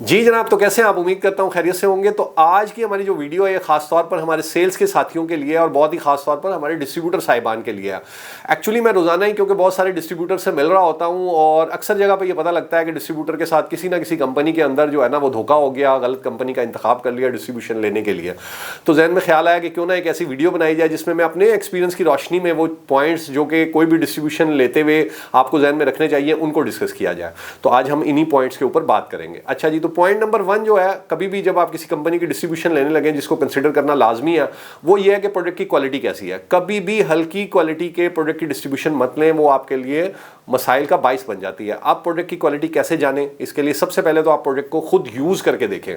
जी जनाब, तो कैसे हैं आप? उम्मीद करता हूं खैरियत से होंगे। तो आज की हमारी जो वीडियो है ये खास तौर पर हमारे सेल्स के साथियों के लिए है और बहुत ही खास तौर पर हमारे डिस्ट्रीब्यूटर साहिबान के लिए है। एक्चुअली मैं रोजाना ही क्योंकि बहुत सारे डिस्ट्रीब्यूटर से मिल रहा होता हूं और अक्सर जगह पे ये पता लगता है कि डिस्ट्रीब्यूटर के साथ किसी ना किसी कंपनी के अंदर जो है ना वो धोखा हो गया, गलत कंपनी का इंतखाब कर लिया डिस्ट्रीब्यूशन लेने के लिए। तो जहन में ख्याल आया कि क्यों ना एक ऐसी वीडियो बनाई जाए जिसमें मैं अपने एक्सपीरियंस की रोशनी में वो पॉइंट्स जो कि कोई भी डिस्ट्रीब्यूशन लेते हुए आपको जहन में रखने चाहिए उनको डिस्कस किया जाए। तो आज हम इन्हीं पॉइंट्स के ऊपर बात करेंगे। अच्छा जी, तो पॉइंट नंबर 1 जो है, कभी भी जब आप किसी कंपनी की डिस्ट्रीब्यूशन लेने लगे जिसको कंसीडर करना लाजमी है वो ये है कि प्रोडक्ट की क्वालिटी कैसी है। कभी भी हल्की क्वालिटी के प्रोडक्ट की डिस्ट्रीब्यूशन मत लें, वो आपके लिए मसाइल का बाइस बन जाती है। आप प्रोडक्ट की क्वालिटी कैसे जानें, इसके लिए सबसे पहले तो आप प्रोडक्ट को खुद यूज करके देखें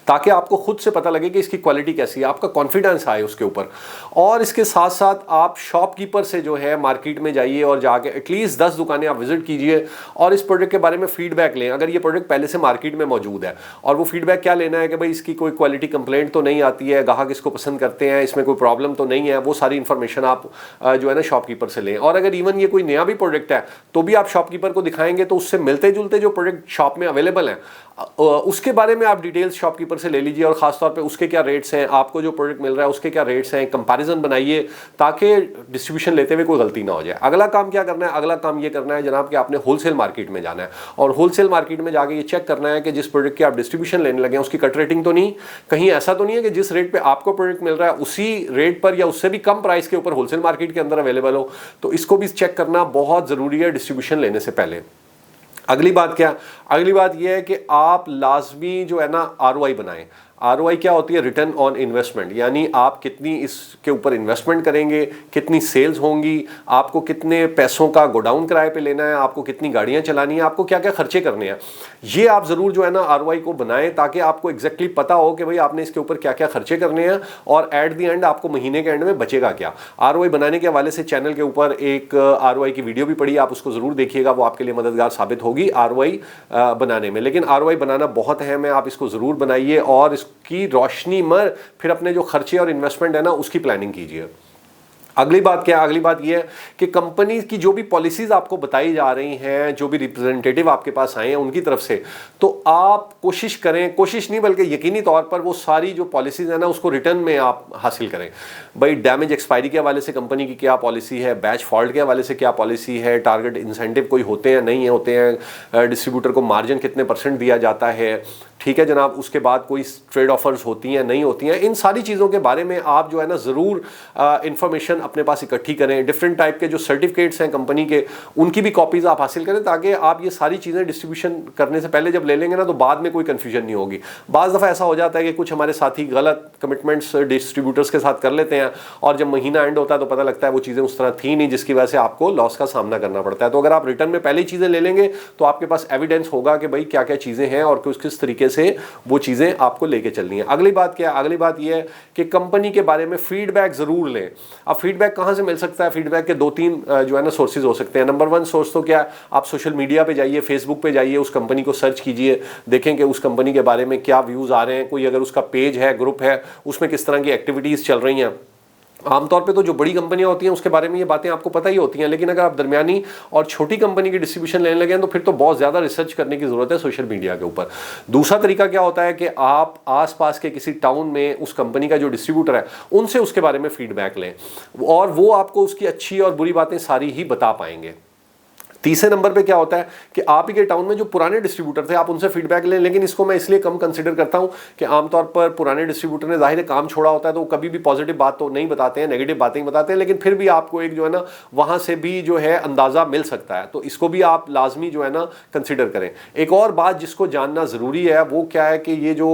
ताकि आपको खुद से पता लगे कि इसकी क्वालिटी कैसी है, आपका कॉन्फिडेंस आए उसके ऊपर। और इसके साथ साथ आप शॉपकीपर से जो है मार्केट में जाइए और जाके एटलीस्ट 10 दुकानें आप विजिट कीजिए और इस प्रोडक्ट के बारे में फीडबैक लें। अगर ये प्रोडक्ट पहले से मार्केट में मौजूद है और वो फीडबैक क्या लेना है कि भाई इसकी कोई क्वालिटी कंप्लेंट तो नहीं आती है, ग्राहक इसको पसंद करते हैं, इसमें कोई प्रॉब्लम तो नहीं है, वो सारी इंफॉर्मेशन आप जो है ना शॉपकीपर से लें। और अगर इवन ये कोई नया भी प्रोडक्ट है तो भी आप शॉपकीपर को दिखाएंगे तो उससे मिलते जुलते जो प्रोडक्ट शॉप में अवेलेबल हैं उसके बारे में आप डिटेल्स शॉपकीपर से ले लीजिए और खासतौर पे उसके क्या रेट्स हैं, आपको जो प्रोडक्ट मिल रहा है उसके क्या रेट्स हैं, कंपैरिजन बनाइए ताकि डिस्ट्रीब्यूशन लेते हुए कोई गलती ना हो जाए। अगला काम क्या करना है? अगला काम ये करना है जनाब कि आपने होलसेल मार्केट में जाना है और होलसेल मार्केट में जाके ये चेक करना है कि जिस प्रोडक्ट की आप डिस्ट्रीब्यूशन लेने लगे उसकी कट रेटिंग तो नहीं, कहीं ऐसा तो नहीं है कि जिस रेट पर आपको प्रोडक्ट मिल रहा है उसी रेट पर या उससे भी कम प्राइस के ऊपर होलसेल मार्केट के अंदर अवेलेबल हो। तो इसको भी चेक करना बहुत ज़रूरी है डिस्ट्रीब्यूशन लेने से पहले। अगली बात क्या? अगली बात यह है कि आप लाजमी जो है ना आरओआई बनाएं। आरओआई क्या होती है? रिटर्न ऑन इन्वेस्टमेंट, यानी आप कितनी इसके ऊपर इन्वेस्टमेंट करेंगे, कितनी सेल्स होंगी, आपको कितने पैसों का गोडाउन किराए पे लेना है, आपको कितनी गाड़ियां चलानी है, आपको क्या क्या खर्चे करने हैं। ये आप ज़रूर जो है ना आरओआई को बनाएं ताकि आपको एग्जैक्टली पता हो कि भाई आपने इसके ऊपर क्या क्या खर्चे करने हैं और एट द एंड आपको महीने के एंड में बचेगा क्या। आरओआई बनाने के हवाले से चैनल के ऊपर एक आरओआई की वीडियो भी पड़ी, आप उसको ज़रूर देखिएगा, वो आपके लिए मददगार साबित होगी आरओआई बनाने में। लेकिन आरओआई बनाना बहुत अहम है, आप इसको ज़रूर बनाइए और की रोशनी में फिर अपने जो खर्चे और इन्वेस्टमेंट है ना उसकी प्लानिंग कीजिए। अगली बात क्या है? अगली बात यह है कि कंपनी की जो भी पॉलिसीज आपको बताई जा रही हैं, जो भी रिप्रेजेंटेटिव आपके पास आए हैं उनकी तरफ से, तो आप कोशिश करें, कोशिश नहीं बल्कि यकीनी तौर पर वो सारी जो पॉलिसीज है ना उसको रिटर्न में आप हासिल करें। भाई डैमेज एक्सपायरी के हवाले से कंपनी की क्या पॉलिसी है, बैच फॉल्ट के हवाले से क्या पॉलिसी है, टारगेट इंसेंटिव कोई होते हैं नहीं होते हैं, डिस्ट्रीब्यूटर को मार्जिन कितने % दिया जाता है, ठीक है जनाब, उसके बाद कोई ट्रेड ऑफर्स होती हैं नहीं होती हैं, इन सारी चीज़ों के बारे में आप जो है ना ज़रूर इंफॉर्मेशन अपने पास इकट्ठी करें। डिफरेंट टाइप के जो सर्टिफिकेट्स हैं कंपनी के उनकी भी कॉपीज़ आप हासिल करें ताकि आप ये सारी चीज़ें डिस्ट्रीब्यूशन करने से पहले जब ले लेंगे ना तो बाद में कोई कन्फ्यूजन नहीं होगी। बाज़ दफ़ा ऐसा हो जाता है कि कुछ हमारे साथी गलत कमिटमेंट्स डिस्ट्रीब्यूटर्स के साथ कर लेते हैं और जब महीना एंड होता है तो पता लगता है वो चीज़ें उस तरह थी नहीं, जिसकी वजह से आपको लॉस का सामना करना पड़ता है। तो अगर आप रिटर्न में पहले चीज़ें ले लेंगे तो आपके पास एविडेंस होगा कि भाई क्या क्या चीज़ें हैं और किस तरीके से वो चीज़ें आपको लेके चलनी है। अगली बात क्या है? अगली बात यह है कि कंपनी के बारे में फीडबैक ज़रूर लें। अब फीडबैक कहाँ से मिल सकता है? फीडबैक के 2-3 जो है ना सोर्सेज हो सकते हैं। नंबर 1 सोर्स तो क्या है? आप सोशल मीडिया पे जाइए, फेसबुक पे जाइए, उस कंपनी को सर्च कीजिए, देखें कि उस कंपनी के बारे में क्या व्यूज़ आ रहे हैं, कोई अगर उसका पेज है, ग्रुप है, उसमें किस तरह की एक्टिविटीज़ चल रही हैं। आमतौर पे तो जो बड़ी कंपनियां होती हैं उसके बारे में ये बातें आपको पता ही होती हैं, लेकिन अगर आप दरमियानी और छोटी कंपनी की डिस्ट्रीब्यूशन लेने लगे हैं तो फिर तो बहुत ज़्यादा रिसर्च करने की ज़रूरत है सोशल मीडिया के ऊपर। दूसरा तरीका क्या होता है कि आप आसपास के किसी टाउन में उस कंपनी का जो डिस्ट्रीब्यूटर है उनसे उसके बारे में फीडबैक लें और वो आपको उसकी अच्छी और बुरी बातें सारी ही बता पाएंगे। तीसरे नंबर पे क्या होता है कि आप ही के टाउन में जो पुराने डिस्ट्रीब्यूटर थे आप उनसे फीडबैक लें, लेकिन इसको मैं इसलिए कम कंसिडर करता हूं कि आमतौर पर पुराने डिस्ट्रीब्यूटर ने जाहिर है काम छोड़ा होता है तो वो कभी भी पॉजिटिव बात तो नहीं बताते हैं, नेगेटिव बातें ही बताते हैं, लेकिन फिर भी आपको एक जो है ना वहां से भी जो है अंदाजा मिल सकता है। तो इसको भी आप लाजमी जो है ना कंसिडर करें। एक और बात जिसको जानना ज़रूरी है वो क्या है कि ये जो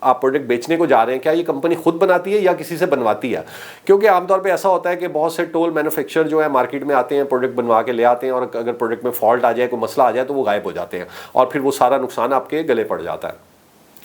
आप प्रोडक्ट बेचने को जा रहे हैं क्या ये कंपनी खुद बनाती है या किसी से बनवाती है, क्योंकि आमतौर पर ऐसा होता है कि बहुत से टोल मैन्युफैक्चरर जो है मार्केट में आते हैं, प्रोडक्ट बनवा के ले आते हैं और अगर प्रोडक्ट में फॉल्ट आ जाए, कोई मसला आ जाए तो वो गायब हो जाते हैं और फिर वो सारा नुकसान आपके गले पड़ जाता है।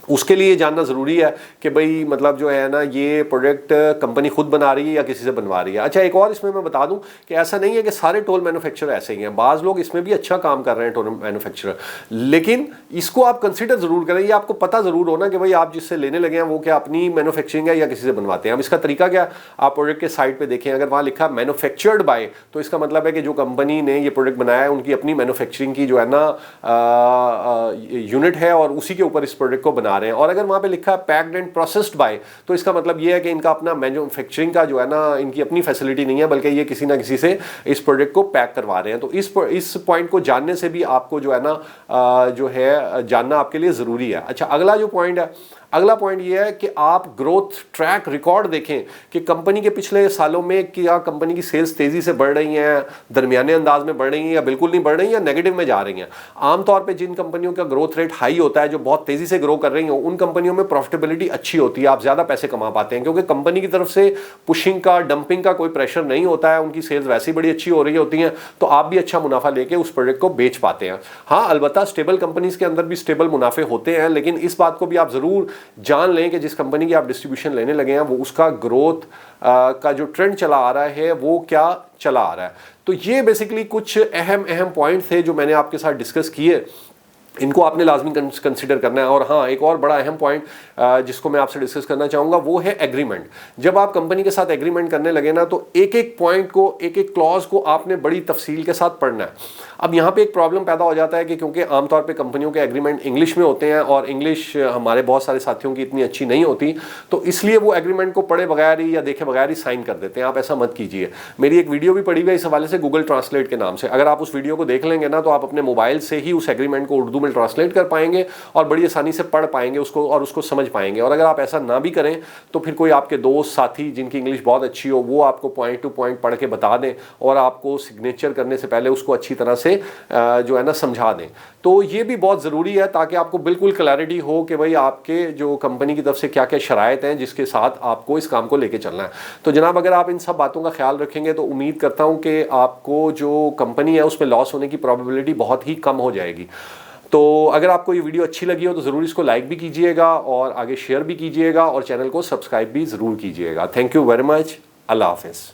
उसके लिए जानना ज़रूरी है कि भाई मतलब जो है ना ये प्रोडक्ट कंपनी खुद बना रही है या किसी से बनवा रही है। अच्छा, एक और इसमें मैं बता दूं कि ऐसा नहीं है कि सारे टोल मैन्युफैक्चरर ऐसे ही हैं, बाज़ लोग इसमें भी अच्छा काम कर रहे हैं टोल मैन्युफैक्चरर, लेकिन इसको आप कंसिडर ज़रूर करें, ये आपको पता ज़रूर हो ना कि भाई आप जिससे लेने लगे हैं वो क्या अपनी मैन्युफैक्चरिंग है या किसी से बनवाते हैं। अब इसका तरीका क्या, आप प्रोडक्ट के साइट पर देखें, अगर वहाँ लिखा मैन्युफैक्चर्ड बाय तो इसका मतलब है कि जो कंपनी ने ये प्रोडक्ट बनाया है उनकी अपनी मैन्युफैक्चरिंग की जो है ना यूनिट है और उसी के ऊपर इस प्रोडक्ट को बना रहे हैं। और अगर वहाँ पे लिखा है पैक्ड एंड प्रोसेस्ड बाय तो इसका मतलब ये है कि इनका अपना मैन्युफैक्चरिंग का जो है ना इनकी अपनी फैसिलिटी नहीं है, बल्कि ये किसी ना किसी से इस प्रोडक्ट को पैक करवा रहे हैं। तो इस पॉइंट को जानने से भी आपको जो है ना जो है जानना आपके लिए ज़रूरी है। अच्छा, अगला जो पॉइंट है, अगला पॉइंट ये है कि आप ग्रोथ ट्रैक रिकॉर्ड देखें कि कंपनी के पिछले सालों में क्या कंपनी की सेल्स तेज़ी से बढ़ रही हैं, दरमियाने अंदाज में बढ़ रही हैं या बिल्कुल नहीं बढ़ रही हैं या नेगेटिव में जा रही हैं। आमतौर पे जिन कंपनियों का ग्रोथ रेट हाई होता है, जो बहुत तेज़ी से ग्रो कर रही हो, उन कंपनियों में प्रॉफिटेबिलिटी अच्छी होती है, आप ज़्यादा पैसे कमा पाते हैं क्योंकि कंपनी की तरफ से पुशिंग का, डंपिंग का कोई प्रेशर नहीं होता है, उनकी सेल्स वैसे ही बड़ी अच्छी हो रही होती हैं, तो आप भी अच्छा मुनाफा लेके उस प्रोडक्ट को बेच पाते हैं। हाँ, अलबत्ता स्टेबल कंपनीज के अंदर भी स्टेबल मुनाफे होते हैं, लेकिन इस बात को भी आप ज़रूर जान लें कि जिस कंपनी की आप डिस्ट्रीब्यूशन लेने लगे हैं वो उसका ग्रोथ का जो ट्रेंड चला आ रहा है वो क्या चला आ रहा है। तो ये बेसिकली कुछ अहम पॉइंट थे जो मैंने आपके साथ डिस्कस किए, इनको आपने लाजमी कंसिडर करना है। और हाँ, एक और बड़ा अहम पॉइंट जिसको मैं आपसे डिस्कस करना चाहूँगा वो है एग्रीमेंट। जब आप कंपनी के साथ एग्रीमेंट करने लगे ना तो एक एक पॉइंट को, एक एक क्लॉज को आपने बड़ी तफसील के साथ पढ़ना है। अब यहाँ पे एक प्रॉब्लम पैदा हो जाता है कि क्योंकि आमतौर पे कंपनियों के एग्रीमेंट इंग्लिश में होते हैं और इंग्लिश हमारे बहुत सारे साथियों की इतनी अच्छी नहीं होती, तो इसलिए वो एग्रीमेंट को पढ़े बगैर ही या देखे बगैर ही साइन कर देते हैं। आप ऐसा मत कीजिए। मेरी एक वीडियो भी पड़ी हुई है इस हवाले से, गूगल ट्रांसलेट के नाम से। अगर आप उस वीडियो को देख लेंगे ना तो आप अपने मोबाइल से ही उस एग्रीमेंट को उर्दू में ट्रांसलेट कर पाएंगे और बड़ी आसानी से पढ़ पाएंगे उसको और उसको समझ पाएंगे। और अगर आप ऐसा ना भी करें तो फिर कोई आपके दोस्त साथी जिनकी इंग्लिश बहुत अच्छी हो वो आपको पॉइंट टू पॉइंट पढ़ के बता दें और आपको सिग्नेचर करने से पहले उसको अच्छी तरह से जो है ना समझा दें। तो ये भी बहुत ज़रूरी है ताकि आपको बिल्कुल क्लैरिटी हो कि भाई आपके जो कंपनी की तरफ से क्या क्या शराइत हैं जिसके साथ आपको इस काम को लेके चलना है। तो जनाब, अगर आप इन सब बातों का ख्याल रखेंगे तो उम्मीद करता हूँ कि आपको जो कंपनी है उसमें लॉस होने की प्रोबेबिलिटी बहुत ही कम हो जाएगी। तो अगर आपको ये वीडियो अच्छी लगी हो तो ज़रूर इसको लाइक भी कीजिएगा और आगे शेयर भी कीजिएगा और चैनल को सब्सक्राइब भी ज़रूर कीजिएगा। Thank you very much. अल्लाह हाफिज़।